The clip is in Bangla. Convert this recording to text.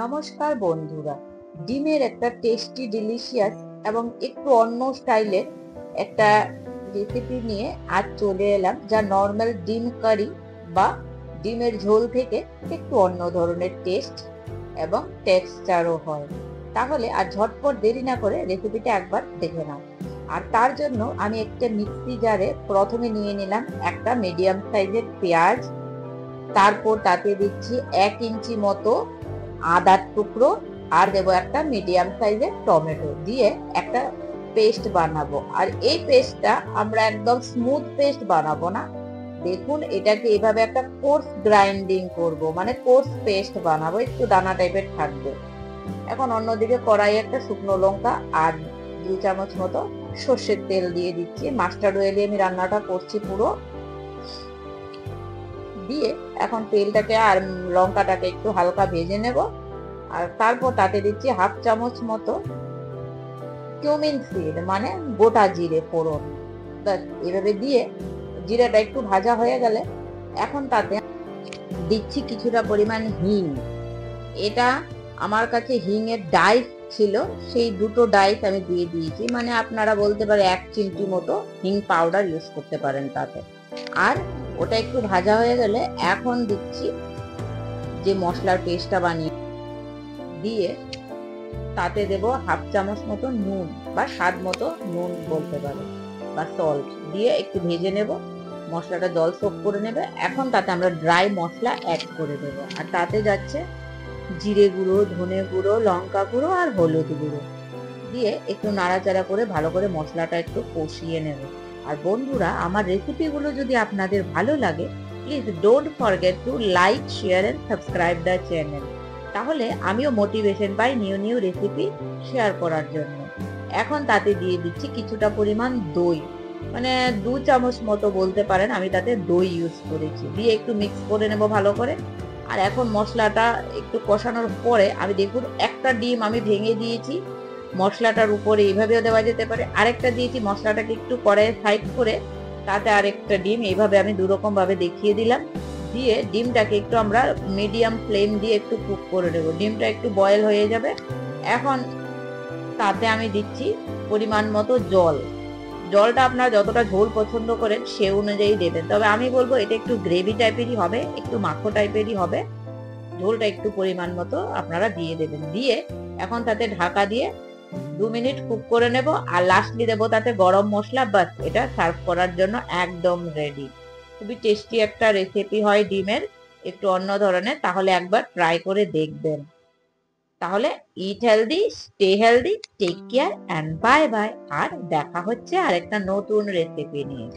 নমস্কার বন্ধুরা, ডিমের একটা টেস্টি ডিলিশিয়াস এবং একটু অন্য স্টাইলের একটা রেসিপি নিয়ে আজ চলে এলাম, যা নর্মাল ডিম কারি বা ডিমের ঝোল থেকে একটু অন্য ধরনের টেস্ট এবং টেক্সচারও হয়। তাহলে আর ঝটপট দেরি না করে রেসিপিটা একবার দেখে নাও। আর তার জন্য আমি একটা মিক্সি জারে প্রথমে নিয়ে নিলাম একটা মিডিয়াম সাইজের পেঁয়াজ, তারপর তাতে দিচ্ছি 1 ইঞ্চি মতো আদার টুকরো, আর দেবো একটা মিডিয়াম সাইজের টমেটো, দিয়ে একটা পেস্ট বানাবো। আর এই পেস্টটা আমরা একদম স্মুথ পেস্ট বানাবো না, দেখুন এটাকে এভাবে একটা কোর্স গ্রাইন্ডিং করব, মানে কোর্স পেস্ট বানাবো, একটু দানা টাইপের থাকবে। এখন অন্যদিকে কড়াই একটা শুকনো লঙ্কা আর 2 চামচ মতো সর্ষের তেল দিয়ে দিচ্ছি। মাস্টার্ড অয়েলে আমি রান্নাটা করছি পুরো। দিয়ে এখন তেলটাকে আর লঙ্কাটাকে একটু হালকা ভেজে নেব। আর তারপর তাতে দিচ্ছি 1/2 চামচ মতো কিউমিন সিড, মানে গোটা জিরে ফোড়ন। এভাবে দিয়ে জিরাটা একটু ভাজা হয়ে গেলে এখন তাতে দিচ্ছি কিছুটা পরিমাণ হিং। এটা আমার কাছে হিং এর ডাইস ছিল, সেই 2টো ডাইস আমি দিয়ে দিয়েছি, মানে আপনারা বলতে পারেন 1 চিমটি মতো হিং পাউডার ইউজ করতে পারেন তাতে। আর ওটা একটু ভাজা হয়ে গেলে এখন দিচ্ছি যে মশলার পেস্টটা বানিয়ে, দিয়ে তাতে দেব 1/2 চামচ মতো নুন বা স্বাদ মতো নুন বলতে পারো, বা সল্ট, দিয়ে একটু ভেজে নেব। মশলাটা জল সোক করে নেবে। এখন তাতে আমরা ড্রাই মশলা অ্যাড করে দেব। আর তাতে যাচ্ছে জিরে গুঁড়ো, ধনে গুঁড়ো, লঙ্কা গুঁড়ো আর হলুদ গুঁড়ো, দিয়ে একটু নাড়াচাড়া করে ভালো করে মশলাটা একটু কষিয়ে নেব। আর বন্ধুরা, আমার রেসিপিগুলো যদি আপনাদের ভালো লাগে, please don't forget to like, share and subscribe the channel. তাহলে আমিও মোটিভেশন পাই নিউ রেসিপি শেয়ার করার জন্য। এখন তাতে দিয়ে দিচ্ছি কিছুটা পরিমাণ দই, মানে 2 চামচ মতো বলতে পারেন, আমি তাতে দই ইউজ করেছি। দিয়ে একটু মিক্স করে নেব ভালো করে। আর এখন মশলাটা একটু কষানোর পরে আমি দেখুন একটা ডিম আমি ভেঙে দিয়েছি মশলাটার উপরে, এইভাবেও দেওয়া যেতে পারে। আরেকটা দিয়েছি, মশলাটাকে একটু কড়াইয়ে সাইড করে তাতে আরেকটা ডিম, এইভাবে আমি 2 রকম ভাবে দেখিয়ে দিলাম। দিয়ে ডিমটাকে একটু আমরা মিডিয়াম ফ্লেম দিয়ে একটু কুক করে নেব। ডিমটা একটু বয়েল হয়ে যাবে। এখন তাতে আমি দিচ্ছি পরিমাণ মতো জল। জলটা আপনারা যতটা ঝোল পছন্দ করেন সে অনুযায়ী দেবেন, তবে আমি বলবো এটা একটু গ্রেভি টাইপেরই হবে, একটু মাখো টাইপেরই হবে। ঝোলটা একটু পরিমাণ মতো আপনারা দিয়ে দেবেন। দিয়ে এখন তাতে ঢাকা দিয়ে 2 মিনিট কুক করে নেব। আর লাস্টলি দেবো তাতে গরম মশলা। বাস, এটা সার্ভ করার জন্য একদম রেডি। খুবই টেস্টি একটা রেসিপি হয় ডিমের, একটু অন্য ধরনের। তাহলে একবার ট্রাই করে দেখবেন। তাহলে eat healthy, stay healthy, take care and bye bye. আর দেখা হচ্ছে আরেকটা নতুন রেসিপি নিয়ে।